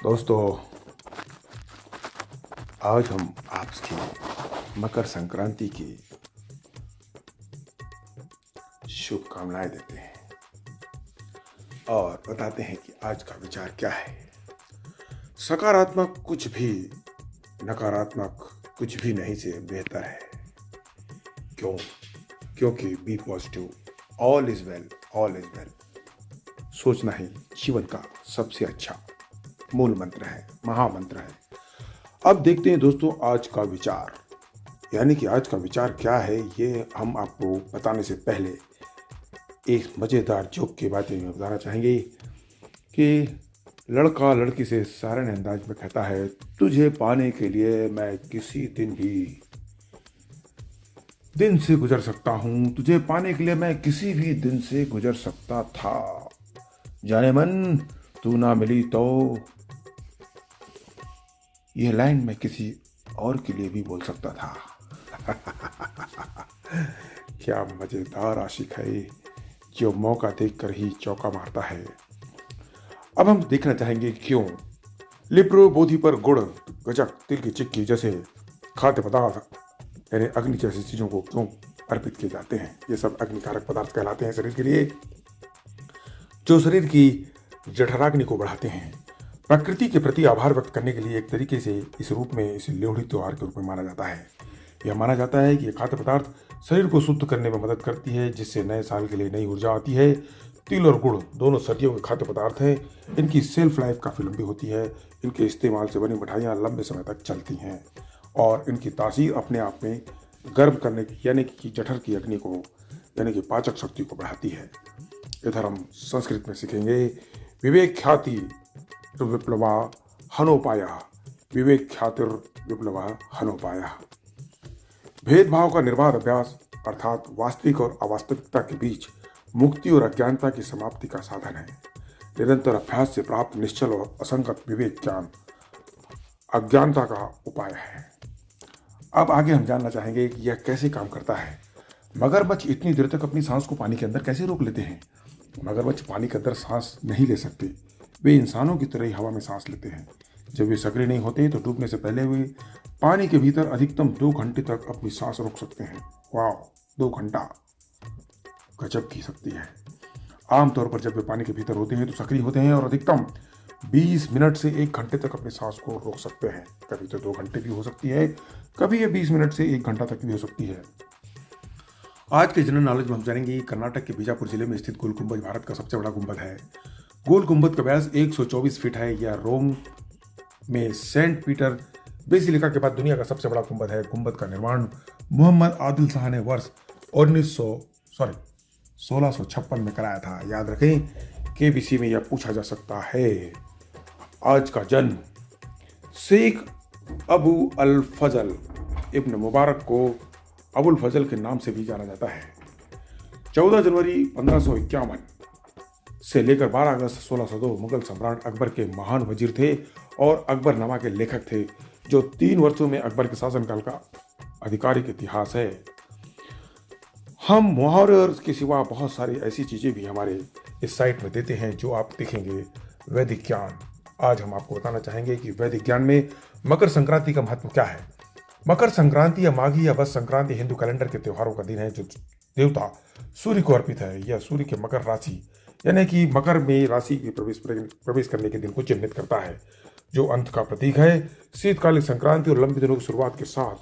दोस्तों, आज हम आपकी मकर संक्रांति की शुभकामनाएं देते हैं और बताते हैं कि आज का विचार क्या है। सकारात्मक कुछ भी, नकारात्मक कुछ भी नहीं से बेहतर है। क्यों? क्योंकि be positive, all is well, all is well. सोचना ही जीवन का सबसे अच्छा मूल मंत्र है, महामंत्र है। अब देखते हैं दोस्तों आज का विचार, यानी कि आज का विचार क्या है। ये हम आपको बताने से पहले एक मज़ेदार जोक के बारे में बताना चाहेंगे कि लड़का लड़की से साधारण अंदाज में कहता है, तुझे पाने के लिए मैं किसी दिन भी दिन से गुजर सकता हूँ, तुझे पाने के लिए मैं किसी भी दिन से गुजर सकता था, जाने मन तू ना मिली तो। यह लाइन मैं किसी और के लिए भी बोल सकता था। क्या मजेदार आशिक है जो मौका देखकर ही चौका मारता है। अब हम देखना चाहेंगे क्यों लिप्रो बोधि पर गुड़, गजक, तिल की चिक्की जैसे खाद्य पदार्थ यानी अग्नि जैसी चीजों को क्यों अर्पित किए जाते हैं। ये सब अग्निकारक पदार्थ कहलाते हैं शरीर के लिए, जो शरीर की जठराग्नि को बढ़ाते हैं। प्रकृति के प्रति आभार व्यक्त करने के लिए एक तरीके से इस रूप में इसे लोहड़ी त्योहार के रूप में माना जाता है। यह माना जाता है कि ये खाद्य पदार्थ शरीर को शुद्ध करने में मदद करती है, जिससे नए साल के लिए नई ऊर्जा आती है। तिल और गुड़ दोनों सर्दियों के खाद्य पदार्थ हैं। इनकी सेल्फ लाइफ काफ़ी लंबी होती है। इनके इस्तेमाल से बनी मिठाइयाँ लंबे समय तक चलती हैं और इनकी तासीर अपने आप में गर्म करने की यानी कि जठर की अग्नि को यानी कि पाचक शक्ति को बढ़ाती है। इधर हम संस्कृत में सीखेंगे, विवेक ख्याति विप्लवा हनोपाया, विवेक ख्यातिर विप्लवा हनोपाया। भेदभाव का निर्बाध अभ्यास अर्थात वास्तविक और अवास्तविकता के बीच मुक्ति और अज्ञानता की समाप्ति का साधन है। निरंतर अभ्यास से प्राप्त निश्चल और असंगत विवेक ज्ञान अज्ञानता का उपाय है। अब आगे हम जानना चाहेंगे कि यह कैसे काम करता है। मगरमच्छ इतनी देर तक अपनी सांस को पानी के अंदर कैसे रोक लेते हैं। मगरमच्छ पानी के अंदर सांस नहीं ले सकते, वे इंसानों की तरह ही हवा में सांस लेते हैं। जब वे सक्रिय नहीं होते तो डूबने से पहले वे पानी के भीतर अधिकतम 2 घंटे तक अपनी सांस रोक सकते हैं। वाह, 2 घंटा, गजब की शक्ति है। आमतौर पर जब वे पानी के भीतर होते हैं तो सक्रिय होते हैं और अधिकतम 20 मिनट से 1 घंटे तक अपनी सांस को रोक सकते हैं। कभी तो 2 घंटे भी हो सकती है, कभी ये 20 मिनट से 1 घंटा तक भी हो सकती है। आज के जनरल नॉलेज में हम जानेंगे कर्नाटक के बीजापुर जिले में स्थित गोल गुंबद भारत का सबसे बड़ा गुंबद है। गोल गुंबद का व्यास 124 फीट है। यह रोम में सेंट पीटर बेसिलिका के बाद दुनिया का सबसे बड़ा गुंबद है। गुंबद का निर्माण मोहम्मद आदिल शाह ने वर्ष 1656 में कराया था। याद रखें, केबीसी में यह पूछा जा सकता है। आज का जन्म शेख अबू अल फजल इब्न मुबारक को अबुल फजल के नाम से भी जाना जाता है। 14 जनवरी 1551 से लेकर 12 अगस्त 1602 मुगल सम्राट अकबर के महान वजीर थे और अकबरनामा के लेखक थे, जो 3 वर्षों में अकबर के शासनकाल का आधिकारिक इतिहास है। हम मुहावरे और इसके सिवा बहुत सारी ऐसी चीजें भी हमारे इस साइट में देते हैं जो आप देखेंगे। वैदिक ज्ञान, आज हम आपको बताना चाहेंगे कि वैदिक ज्ञान में मकर संक्रांति का महत्व क्या है। मकर संक्रांति या माघी या बस संक्रांति हिंदू कैलेंडर के त्योहारों का दिन है जो देवता सूर्य को अर्पित है। यह सूर्य के मकर राशि यानी कि मकर में राशि के प्रवेश करने के दिन को चिन्हित करता है, जो अंत का प्रतीक है। शीतकालीन संक्रांति और लंबे दिनों की शुरुआत के साथ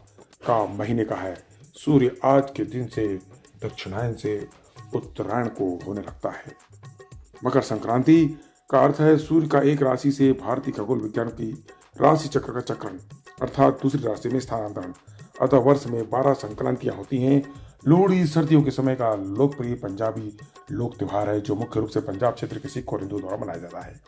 का महीने का है। सूर्य आज के दिन से दक्षिणायन से उत्तरायण को होने लगता है। मकर संक्रांति का अर्थ है सूर्य का एक राशि से भारतीय खगोल विज्ञान की राशि चक्र का चक्रण अर्थात दूसरी राशि में स्थानांतरण। अतः वर्ष में 12 संक्रांतियां होती हैं। लोहड़ी सर्दियों के समय का लोकप्रिय पंजाबी लोक त्योहार है, जो मुख्य रूप से पंजाब क्षेत्र के सिख और हिंदू द्वारा मनाया जाता है।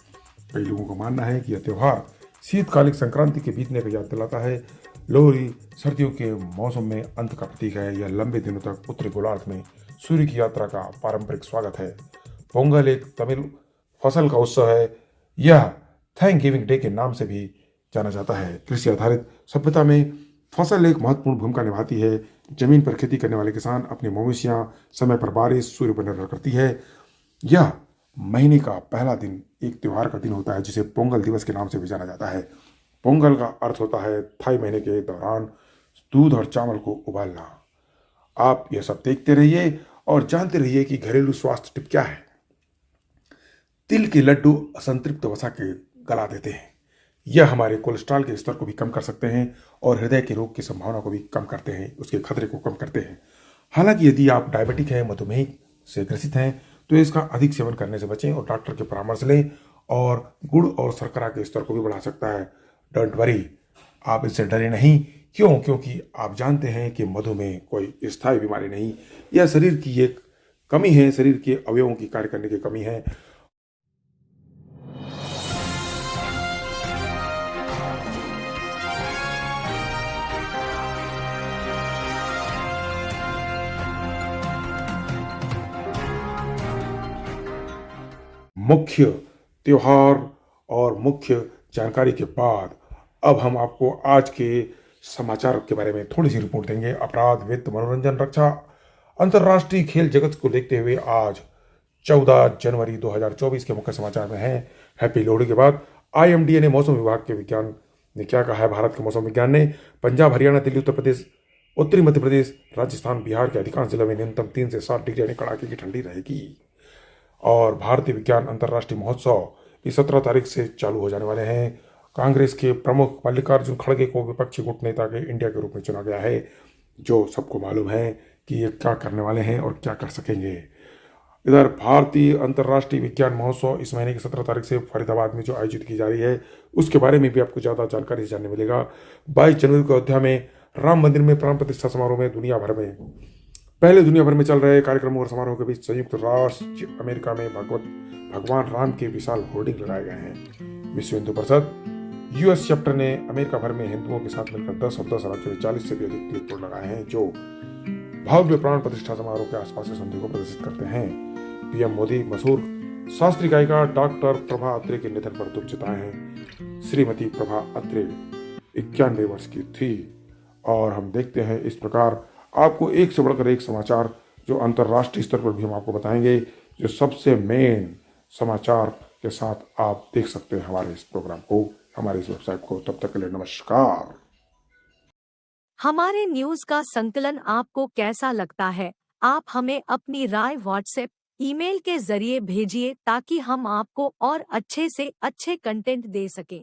कई लोगों का मानना है कि यह त्योहार शीतकालिक संक्रांति के बीतने पर याद दिलाता है। लोहड़ी सर्दियों के मौसम में अंत का प्रतीक है। यह लंबे दिनों तक उत्तरी गोलार्ध में सूर्य की यात्रा का पारंपरिक स्वागत है। पोंगल एक तमिल फसल का उत्सव है। यह थैंक गिविंग डे के नाम से भी जाना जाता है। कृषि आधारित सभ्यता में फसल एक महत्वपूर्ण भूमिका निभाती है। जमीन पर खेती करने वाले किसान अपनी मवेशियां समय पर बारिश सूर्य पर निर्भर करती है। यह महीने का पहला दिन एक त्योहार का दिन होता है जिसे पोंगल दिवस के नाम से भी जाना जाता है। पोंगल का अर्थ होता है थाई महीने के दौरान दूध और चावल को उबालना। आप यह सब देखते रहिए और जानते रहिए कि घरेलू स्वास्थ्य टिप क्या है। तिल के लड्डू असंतृप्त वसा के गला देते हैं। यह हमारे कोलेस्ट्रॉल के स्तर को भी कम कर सकते हैं और हृदय के रोग की संभावना को भी कम करते हैं, उसके खतरे को कम करते हैं। हालांकि यदि आप डायबिटिक हैं, मधुमेह से ग्रसित हैं, तो इसका अधिक सेवन करने से बचें और डॉक्टर के परामर्श लें। और गुड़ और शर्करा के स्तर को भी बढ़ा सकता है। डोंट वरी, आप इससे डरे नहीं। क्यों? क्योंकि आप जानते हैं कि मधुमेह कोई स्थायी बीमारी नहीं, यह शरीर की एक कमी है, शरीर के अवयवों की कार्य करने की कमी है। मुख्य त्योहार और मुख्य जानकारी के बाद अब हम आपको आज के समाचार के बारे में थोड़ी सी रिपोर्ट देंगे। अपराध, वित्त, मनोरंजन, रक्षा, अंतर्राष्ट्रीय खेल जगत को देखते हुए आज 14 जनवरी 2024 के मुख्य समाचार में हैं। हैप्पी लोहड़ी के बाद आईएमडी ने मौसम विभाग के विज्ञान ने क्या कहा है। भारत के मौसम विज्ञान ने पंजाब, हरियाणा, दिल्ली, उत्तर प्रदेश, उत्तरी मध्य प्रदेश, राजस्थान, बिहार के अधिकांश जिलों में न्यूनतम 3 से 7 डिग्री यानी कड़ाके की ठंडी रहेगी। और भारतीय विज्ञान अंतर्राष्ट्रीय महोत्सव इस 17 तारीख से चालू हो जाने वाले हैं। कांग्रेस के प्रमुख मल्लिकार्जुन खड़गे को विपक्षी गुट नेता के इंडिया के रूप में चुना गया है, जो सबको मालूम है कि ये क्या करने वाले हैं और क्या कर सकेंगे। इधर भारतीय अंतर्राष्ट्रीय विज्ञान महोत्सव इस महीने की 17 तारीख से फरीदाबाद में जो आयोजित की जा रही है, उसके बारे में भी आपको ज़्यादा जानकारी जानने मिलेगा। 22 जनवरी को अयोध्या में राम मंदिर में प्राण प्रतिष्ठा समारोह में दुनिया भर में चल रहे कार्यक्रमों और समारोह के बीच संयुक्त राष्ट्र अमेरिका में भगवान राम के विशाल होर्डिंग लगाए गए हैं। विश्व हिंदू परिषद यूएस चैप्टर ने अमेरिका भर में हिंदुओं के साथ मिलकर 10 और 10 राज्यों में 40 से भी अधिक क्लिप बोर्ड लगाए हैं, जो भव्य प्राण प्रतिष्ठा समारोह के आसपास के सौंदर्य को प्रदर्शित करते हैं। पीएम मोदी मशहूर शास्त्रीय गायिका डॉक्टर प्रभा अत्रे के निधन पर दुख जताए हैं। श्रीमती प्रभा अत्रे 91 वर्ष की थी। और हम देखते हैं इस प्रकार आपको एक से बढ़कर एक समाचार जो अंतर्राष्ट्रीय स्तर पर भी हम आपको बताएंगे, जो सबसे मेन समाचार के साथ आप देख सकते हैं हमारे इस प्रोग्राम को, हमारे इस वेबसाइट को। तब तक के लिए नमस्कार। हमारे न्यूज का संकलन आपको कैसा लगता है? आप हमें अपनी राय व्हाट्सएप, ईमेल के जरिए भेजिए ताकि हम आपको और अच्छे से अच्छे कंटेंट दे सकें।